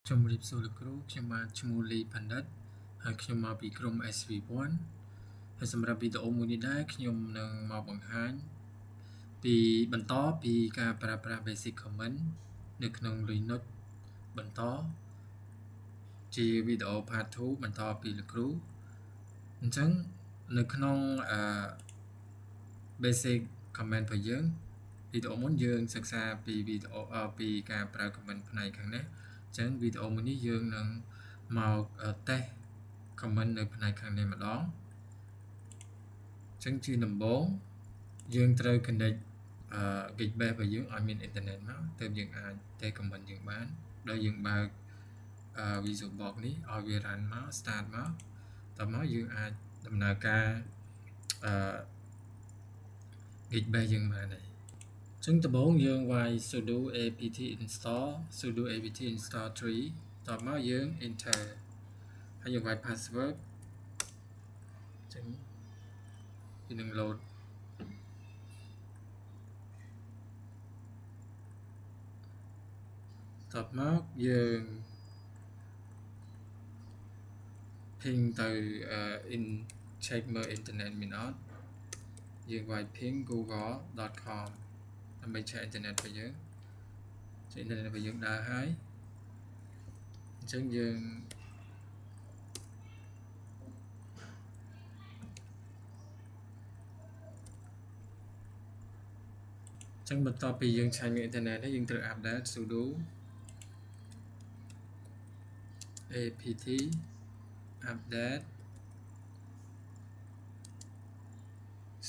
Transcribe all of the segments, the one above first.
ជំរាបសួរលោកគ្រូខ្ញុំបាទឈ្មោះលីផាណិតហើយខ្ញុំមកពីក្រុម SV1 ហើយសម្រាប់វីដេអូមួយនេះដែរខ្ញុំនឹងមកបង្ហាញពីបន្តពីការប្រើប្រាស់ basic comment នៅក្នុង Linux បន្តជាវីដេអូ part 2 បន្តពីលោកគ្រូអញ្ចឹងនៅក្នុងbasic comment របស់យើងវីដេអូមុនយើងសិក្សាពីវីដេអូពីការប្រើ comment ផ្នែកខាងនេះអញ្ចឹងវីដេអូមួយនេះយើងនឹងមកតេស្ត comment នៅផ្នែកខាងនេះម្ដងអញ្ចឹងជាដំបូងយើងត្រូវ connect Geekbase របស់យើងឲ្យមានអ៊ីនធឺណិតមកទើបយើងអាចតេស្ត comment យើងបានដោយយើងបើកVisual Box នេះឲ្យវា run មក start មកតមកយើងអាចដំណើរការGeekbase យើងបានហើយអញ្ចឹងដំបូងយើងវាយ sudo apt install sudo apt install 3តមកយើង enter ហើយយើងវាយ password អញ្ចឹងវានឹង load តមកយើង ping ទៅcheck មើល internet មានអត់យើងវាយ ping google.com ដើម្បី check internet របស់យើងcheck internet របស់យើងដើរហើយអញ្ចឹងយើងបន្ទាប់ពីយើងឆែកមានអ៊ីនធឺណិតហើយយើងត្រូវ update sudo apt update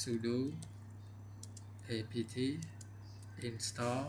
sudo apt install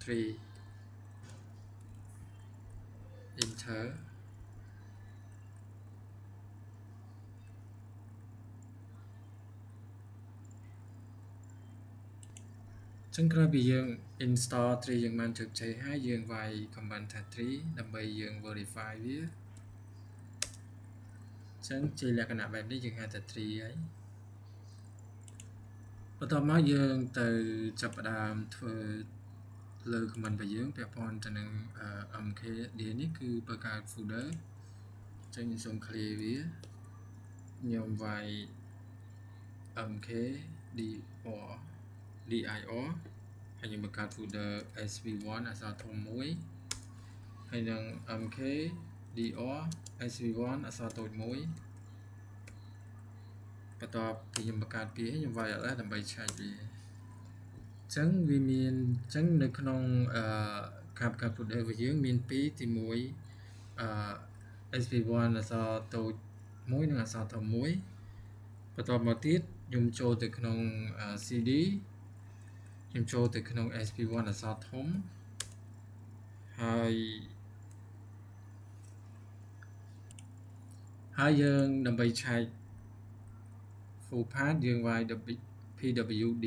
3 enter ចឹងក្រោយពីយើង install 3យើងបានជោគជ័យហើយយើងវាយ command ថា3ដើម្បីយើង verify វាចឹងជាលក្ខណៈបែបនេះយើងហៅថា3ហើយបន្ទាប់មកយើងទៅចាប់ផ្ដើមធ្វើលើ command របស់យើងពាក់ព័ន្ធទៅនឹង mkdir នេះគឺបង្កើត folder ចឹងខ្ញុំសូម clear វាខ្ញុំវាយ mkdir dir ហើយខ្ញុំបង្កើត folder sv1 អក្សរធំមួយហើយនឹង mkdir sv1 អក្សរតូចមួយបន្ទាប់ពីខ្ញុំបង្កើតវាខ្ញុំវាយ ls ដើម្បីឆែកវាអញ្ចឹងវាមានអញ្ចឹងនៅក្នុងការបង្កើត folder របស់យើងមាន2ទី1sv1 អក្សរតូចមួយនិងអក្សរធំមួយបន្ទាប់មកទៀតខ្ញុំចូលទៅក្នុង cd ខ្ញុំចូលទៅក្នុង sp1 អក្សរធំហើយយើងដើម្បីឆែក full path យើងវាយ pwd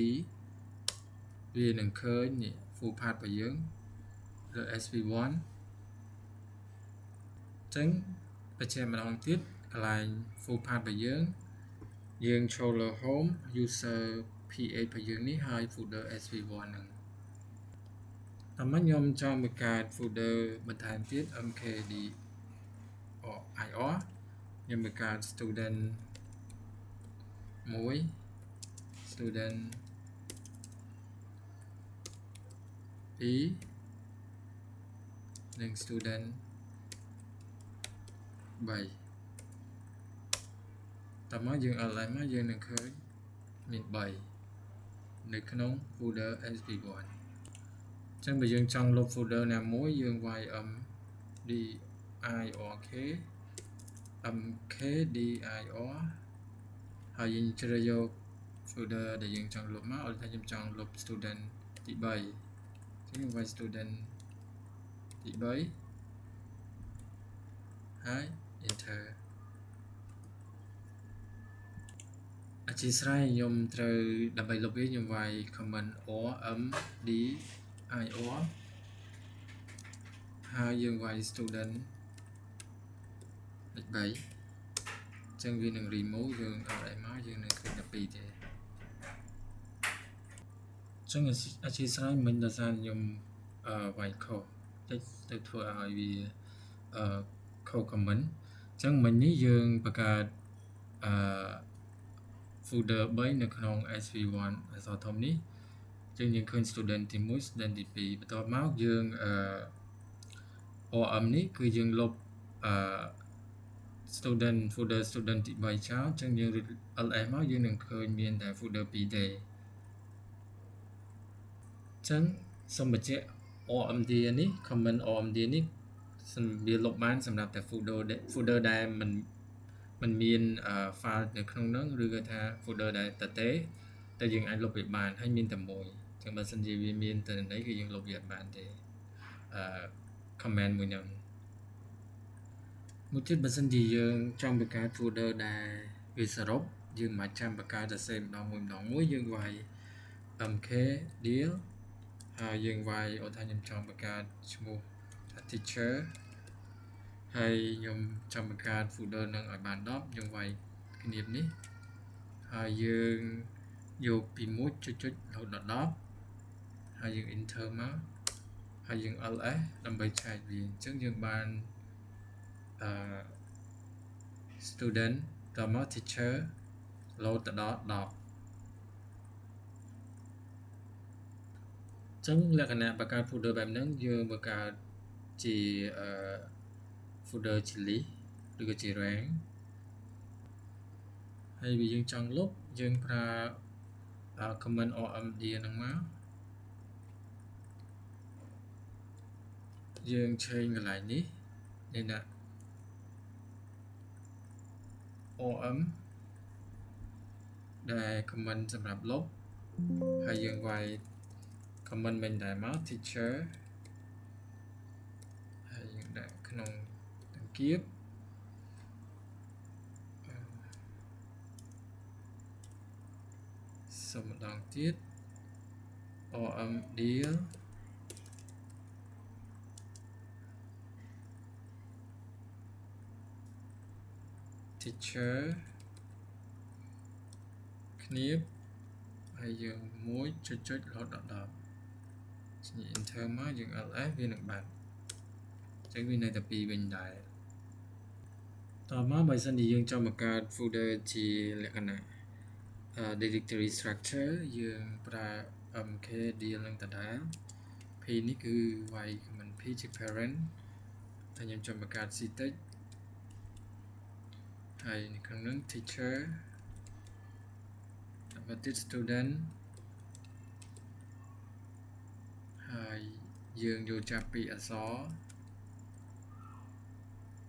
វានឹងឃើញនេះ full path របស់យើងលើ sp1 អញ្ចឹងបញ្ជាក់ម្ដងទៀតកន្លែង full path របស់យើងចូលលើ home user ph របស់យើងនេះហើយ folder sv1 ហ្នឹងតាមមកខ្ញុំចង់បង្កើត folder បន្ថែមទៀត mkdir ខ្ញុំបង្កើត student 1 student 2 និង student 3តមកយើង ls មកយើងនឹងឃើញមាន3នៅក្នុង folder sp1 អញ្ចឹងបើយើងចង់លុប folder ណាមួយយើងវាយ mkdirហើយយើងជ្រើសយក folder ដែលយើងចង់លុបមកឲ្យថាខ្ញុំចង់លុប student ទី3អញ្ចឹងខ្ញុំវាយ student ទី3ហើយ enter អធិស្ឋានខ្ញុំត្រូវដើម្បីលុបវាខ្ញុំវាយ command or mdir ហើយយើងវាយ student លេខ3អញ្ចឹងវានឹង remove យើងអត់អីមកយើងនឹងឃើញតែ2ទេអញ្ចឹងអធិស្ឋានមិញដោយសារខ្ញុំវាយខុស តិចទៅធ្វើឲ្យវាខុស comment អញ្ចឹងមិញនេះយើងបង្កើតfolder 3នៅក្នុង SV1 អក្សរធំនេះអញ្ចឹងយើងឃើញ student ទី1 student ទី2បន្ទាប់មកយើងOM នេះគឺយើងលុបstudent folder student ទី3ចោលអញ្ចឹងយើង ls មកយើងនឹងឃើញមានតែ folder 2ទេអញ្ចឹងសូមបញ្ជាក់ OMD នេះ comment OMD នេះវាលុបបានសម្រាប់តែ folder ដែលมันមាន file នៅក្នុងនោះឬក៏ថា folder ដែលតទេតែយើងអាចលុបវាបានហើយមានតែមួយអញ្ចឹងបើសិនជាវាមានទិន្នន័យគឺយើងលុបវាបានទេcomment មួយនោះមួយទៀតបើសិនជាយើងចង់បង្កើត folder ដែលវាសរុបយើងមិនចាំបង្កើតតែម្ដងមួយយើងវាយ mk deal ហើយយើងវាយអូថាខ្ញុំចង់បង្កើតឈ្មោះ teacher ហើយខ្ញុំចង់បង្កើត folder នឹងឲ្យបាន10យើងវាយគ្នានេះហើយយើងយកពី1ចុចរហូតដល់10ហើយយើង enter មកហើយយើង ls ដើម្បីឆែកវាអញ្ចឹងយើងបានstudent តមក teacher load ទៅដល់10អញ្ចឹងលក្ខណៈបង្កើត folder បែបហ្នឹងយើងបង្កើតជា folder ជា list ឬក៏ជា rank ហើយវាយើងចង់លុបយើងប្រើ comment OMD ហ្នឹងមកយើងឆេញកន្លែងនេះនេះណា OM ដែល comment សម្រាប់លុបហើយយើងវាយ comment មិនដែរមក teacher ហើយយើងដាក់ក្នុងតង្គៀបសូមម្ដងទៀត OM deal teacher គ្នាបហើយយើង1ចុចរហូតដល់10ញ៉ាំ enter មកយើង ls វានឹងបាត់អញ្ចឹងវានៅតែ2វិញដែរតមកបើសិនជាយើងចង់បង្កើត folder ជាលក្ខណៈdirectory structure យើងប្រើ mk deal នឹងដដែល p នេះគឺវាយ command p ជា parent តែខ្ញុំចង់បង្កើត ctex ហើយនៅខាងនោះ teacher ដើម្បីទៀត student ហើយយើងយកចាប់ពីអក្សរ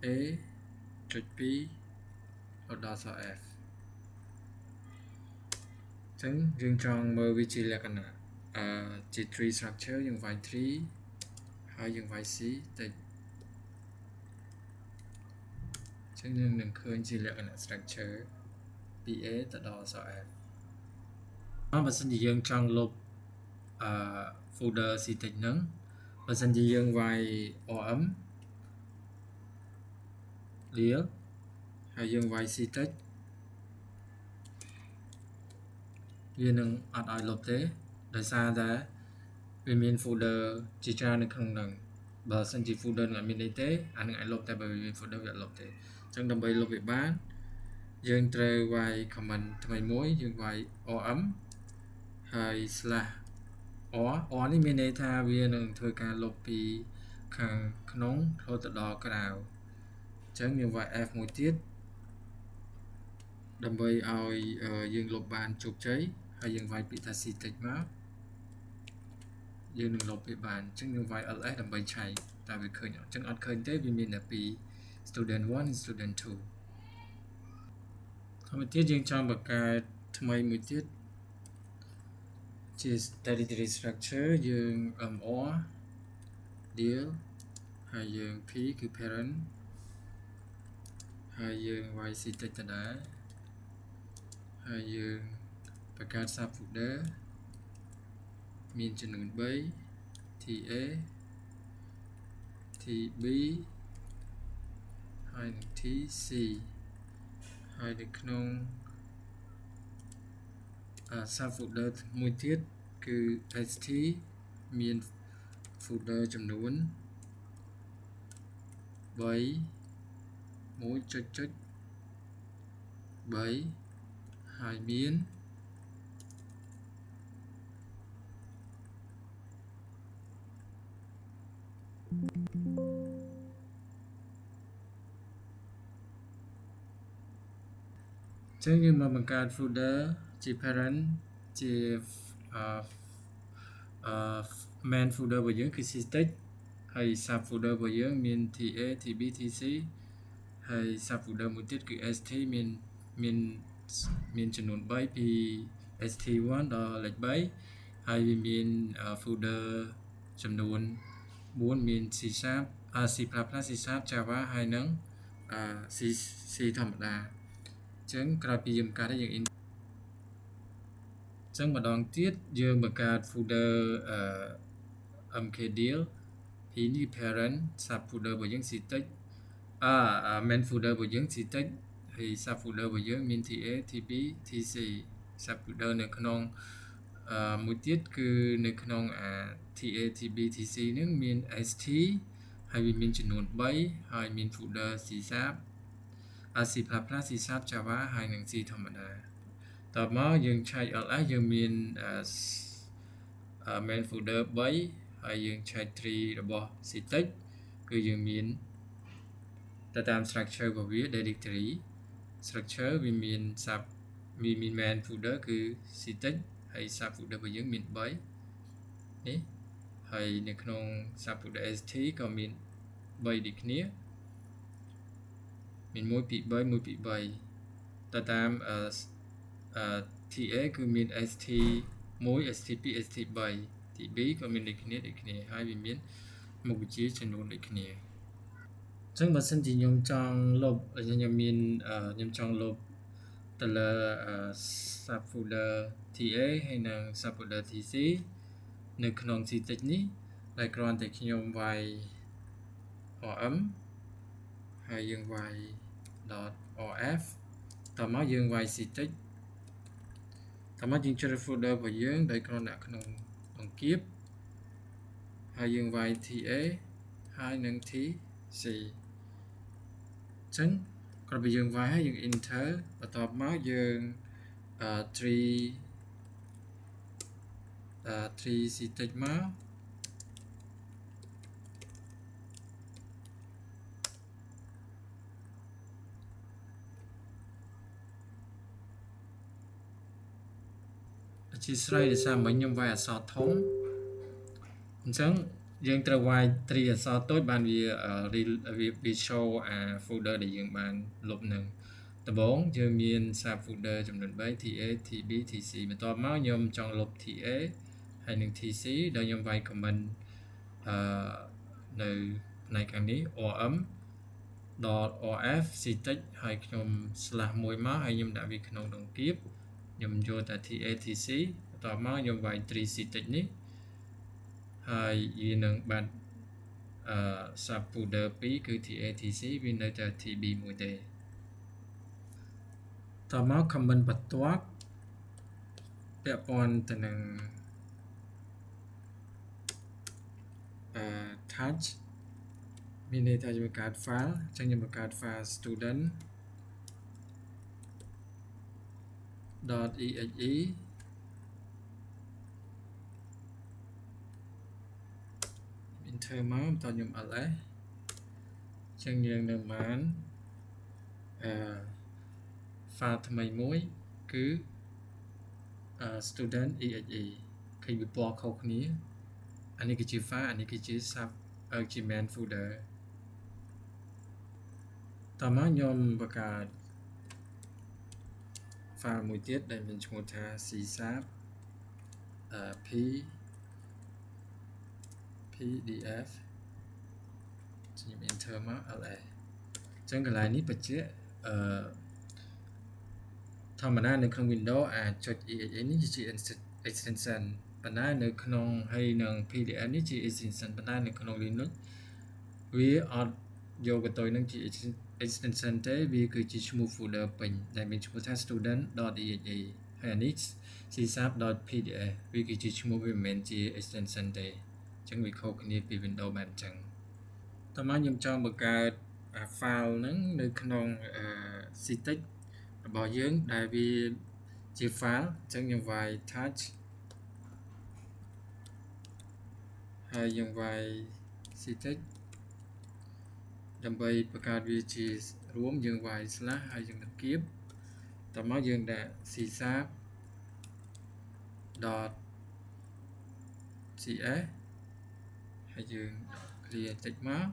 a ចុច2រហូតដល់អក្សរ f អញ្ចឹងយើងចង់មើលវាជាលក្ខណៈជា tree structure យើងវាយ tree ហើយយើងវាយ c តិចអញ្ចឹងយើងនឹងឃើញជាលក្ខណៈ structure ពី a ទៅដល់អក្សរ f បើសិនជាយើងចង់លុបfolder ctex ហ្នឹងបើសិនជាយើងវាយ om deal ហើយយើងវាយ ctex វានឹងអត់ឲ្យលុបទេដោយសារតែវាមាន folder ជាច្រើននៅក្នុងហ្នឹងបើសិនជា folder នឹងអត់មានអីទេអានឹងអាចលុបតែបើវាមាន folder វាអត់លុបទេអញ្ចឹងដើម្បីលុបវាបានយើងត្រូវវាយ comment ថ្មីមួយយើងវាយ om ហើយ /or នេះមានន័យថាវានឹងធ្វើការលុបពីខាងក្នុងរហូតដល់ក្រៅអញ្ចឹងយើងវាយ f មួយទៀតដើម្បីឲ្យយើងលុបបានជោគជ័យហើយយើងវាយពាក្យថា ctex មកយើងនឹងលុបវាបានអញ្ចឹងយើងវាយ ls ដើម្បីឆែកតែវាឃើញអញ្ចឹងអត់ឃើញទេវាមានតែពី student 1 និង student 2ហើយទៀតយើងចង់បង្កើតថ្មីមួយទៀតជា directory structure យើង or deal ហើយយើង p គឺ parent ហើយយើងវាយ ctex ទៅដែរហើយយើងបង្កើត subfolder មានចំនួន3 ta tb ហើយនឹង tc ហើយនៅក្នុងsubfolder មួយទៀតគឺ st មាន folder ចំនួន ហើយមានចឹងយើងមកបង្កើត folder ជា parent ជា main folder របស់យើងគឺ System ហើយ sub folder របស់យើងមាន TA TB TC ហើយ sub folder មួយទៀតគឺ ST មានចំនួន3ពី ST1 ដល់លេខ3ហើយវាមាន folder ចំនួន4មាន C#, C++, C#, Java ហើយនឹង C ធម្មតាចឹងក្រោយពីយើងបង្កើតហើយយើងចឹងម្ដងទៀតយើងបង្កើត folder mkdeal ពីនេះ parent sub folder របស់យើង Ctech main folder របស់យើង Ctech ហើយ sub folder របស់យើងមាន TA TB TC sub folder នៅក្នុងមួយទៀតគឺនៅក្នុងTA TB TC នឹងមាន ST ហើយវាមានចំនួន3ហើយមាន folder C#, C++, C#, Java ហើយនឹង C ធម្មតាតបមកយើងឆែក ls យើងមាន main folder 3ហើយយើងឆែក tree របស់ Ctech គឺយើងមានទៅតាម structure របស់វា directory structure វាមាន sub មាន main folder គឺ Ctech ហើយ sub folder របស់យើងមាន3នេះហើយនៅក្នុង sub folder st ក៏មាន3ដូចគ្នាមាន1 2 3 1 2 3ទៅតាមTA គឺមាន ST1 ST2 ST3 TB ក៏មានដូចគ្នាហើយវាមានមុខវិជ្ជាចំនួនដូចគ្នាអញ្ចឹងបើសិនជាខ្ញុំចង់លុបខ្ញុំចង់លុបទៅលើ sub folder TA ហើយនិង sub folder TC នៅក្នុង Ctech នេះដែលគ្រាន់តែខ្ញុំវាយ rm ហើយយើងវាយ .rf តមកយើងវាយ Ctech តមកយើងជ្រើស folder របស់យើងដោយគ្រាន់តែក្នុងបង្គាបហើយយើងវាយ TA ហើយនឹង TC អញ្ចឹងក្រោយពីយើងវាយហើយយើង enter បន្ទាប់មកយើងtree Ctech មកជាស្រ័យដោយសារមិញខ្ញុំវាយអក្សរធំអញ្ចឹងយើងត្រូវវាយ tree អក្សរតូចបានវា show folder ដែលយើងបានលុបនឹងដំបូងយើងមាន sub folder ចំនួន3 TA TB TC បន្ទាប់មកខ្ញុំចង់លុប TA ហើយនឹង TC ដោយខ្ញុំវាយ comment នៅផ្នែកខាងនេះ rm .rf Ctech ហើយខ្ញុំ /1 មកហើយខ្ញុំដាក់វាក្នុងដងគៀបខ្ញុំយកតែ TA TC បន្ទាប់មកខ្ញុំវាយ tree Ctech នេះហើយវានឹងបាត់ sub folder 2គឺ TA TC វានៅតែ TB មួយទេតមក comment បន្ទាប់ពាក់ព័ន្ធទៅនឹងtouch មានន័យថាយើងបង្កើត file អញ្ចឹងខ្ញុំបង្កើត file student .exe enter មកបន្តខ្ញុំ ls អញ្ចឹងយើងនៅបានfile ថ្មីមួយគឺ student exe ឃើញវាពណ៌ខុសគ្នាអានេះគឺជា file អានេះគឺជា sub ជា main folder តមកខ្ញុំបង្កើត file មួយទៀតដែលមានឈ្មោះថា C# PDF ខ្ញុំ enter មក ls អញ្ចឹងកន្លែងនេះបញ្ជាក់ធម្មតានៅក្នុង Windows អាចុច exe នេះជា extension ប៉ុន្តែនៅក្នុងហើយនឹង PDF នេះជា extension ប៉ុន្តែនៅក្នុង Linux វាអត់យកទៅនឹងជា extension ទេវាគឺជាឈ្មោះ folder ពេញដែលមានឈ្មោះថា student.exe ហើយអានេះ c#.pdf វាគឺជាឈ្មោះវាមិនមែនជា extension ទេអញ្ចឹងវាខុសគ្នាពី Windows បែបអញ្ចឹងតោះមកខ្ញុំចង់បង្កើត file ហ្នឹងនៅក្នុងCTEX របស់យើងដែលវាជា file អញ្ចឹងយើងវាយ touch ហើយយើងវាយ CTEX ដើម្បីបង្កើតវាជារួមយើងវាយ slash ហើយយើងដាក់គៀបតមកយើងដាក់ csap.cs ហើយយើង clear តិចមក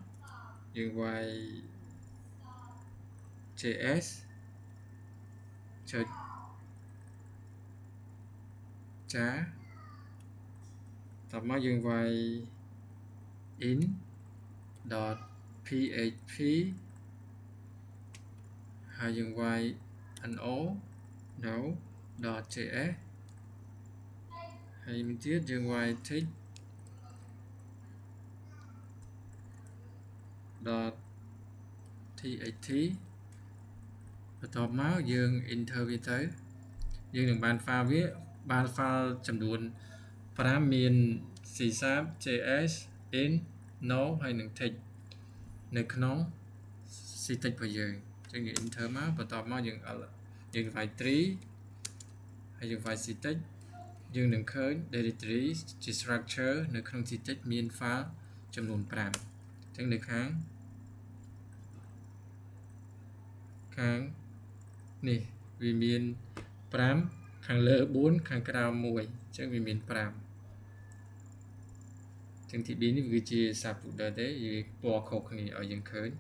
យើងវាយ js ចុចចាតមកយើងវាយ in.php ហើយយើងវាយ no.js ហើយមួយទៀតយើងវាយ text.txt បន្ទាប់មកយើង enter វាទៅយើងនឹងបាន file វាបាន file ចំនួន5មាន C# JS in no ហើយនឹង text នៅក្នុង CTEX របស់យើងអញ្ចឹងយើង enter មកបន្ទាប់មកយើងវាយ tree ហើយយើងវាយ CTEX យើងនឹងឃើញ directory ជា structure នៅក្នុង CTEX មាន file ចំនួន5អញ្ចឹងនៅខាងនេះវាមាន5ខាងលើ4ខាងក្រោម1អញ្ចឹងវាមាន5ចឹងទី2នេះវាជា subfolder ទេវាពណ៌ខុសគ្នាឲ្យយើងឃើញ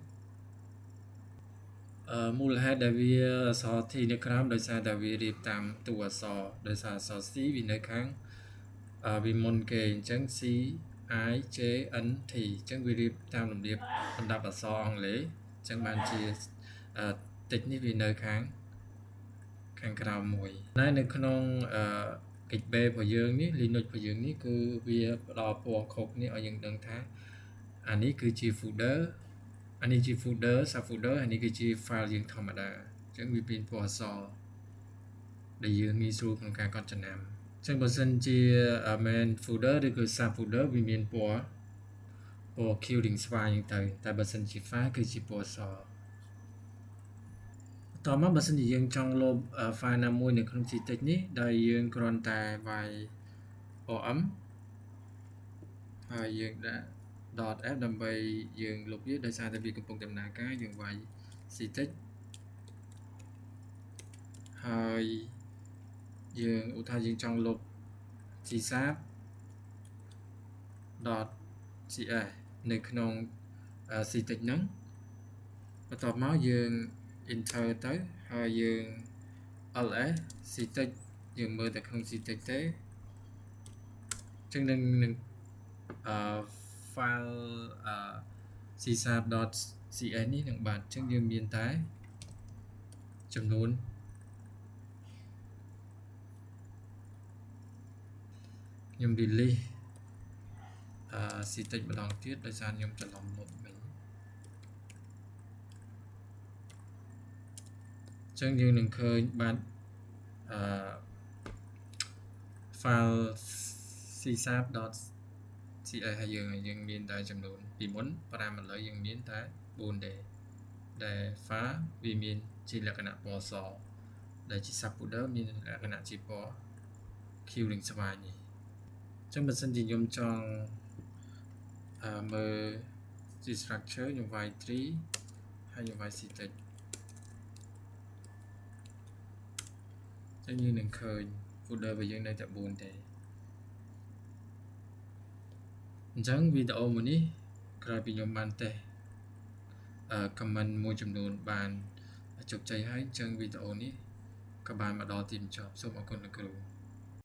មូលហេតុដែលវាអក្សរ T នៅក្រោមដោយសារតែវារៀបតាមតួអក្សរដោយសារអក្សរ C វានៅខាងវាមុនគេអញ្ចឹង C I J N T អញ្ចឹងវារៀបតាមលំដាប់អក្សរអង់គ្លេសអញ្ចឹងបានជាតិចនេះវានៅខាងក្រោមមួយតែនៅក្នុងកិច្ច B របស់យើងនេះ Linux របស់យើងនេះគឺវាផ្ដល់ពណ៌ខុសគ្នាឲ្យយើងដឹងថាអានេះគឺជា folder អានេះជា folder subfolder អានេះគឺជា file យើងធម្មតាអញ្ចឹងវាមានពណ៌អក្សរដែលយើងងាយស្រួលក្នុងការកត់ចំណាំអញ្ចឹងបើសិនជា main folder ឬក៏ subfolder វាមានពណ៌ ខៀវស្វាយទៅតែបើសិនជា file គឺជាពណ៌អក្សរតមកបើសិនជាយើងចង់លុប file ណាមួយនៅក្នុង CTEX នេះដោយយើងគ្រាន់តែវាយ om ហើយយើងដាក់ .f ដើម្បីយើងលុបវាដោយសារតែវាកំពុងដំណើរការយើងវាយ CTEX ហើយយើងឧទាហរណ៍យើងចង់លុប csap.cs នៅក្នុង CTEX ហ្នឹងបន្ទាប់មកយើង enter ទៅហើយយើង ls CTEX យើងមើលតែក្នុង CTEX ទេអញ្ចឹងនឹងfile csap.cs នេះនឹងបាត់អញ្ចឹងយើងមានតែចំនួនខ្ញុំ delete CTEX ម្ដងទៀតដោយសារខ្ញុំច្រឡំលុបវិញអញ្ចឹងយើងនឹងឃើញបាត់file csap.cs ហើយយើងមានតែចំនួនពីមុន5ឥឡូវយើងមានតែ4ទេដែល file វាមានជាលក្ខណៈពណ៌សដែលជា subfolder មានលក្ខណៈជាពណ៌ខៀវស្វាយនេះអញ្ចឹងបើសិនជាខ្ញុំចង់មើលជា structure ខ្ញុំវាយ tree ហើយខ្ញុំវាយ CTEX អញ្ចឹងយើងនឹងឃើញ folder របស់យើងនៅតែ4ទេអញ្ចឹងវីដេអូមួយនេះក្រោយពីខ្ញុំបានតេស្តcomment មួយចំនួនបានជោគជ័យហើយអញ្ចឹងវីដេអូនេះក៏បានមកដល់ទីបញ្ចប់សូមអរគុណលោកគ្រូ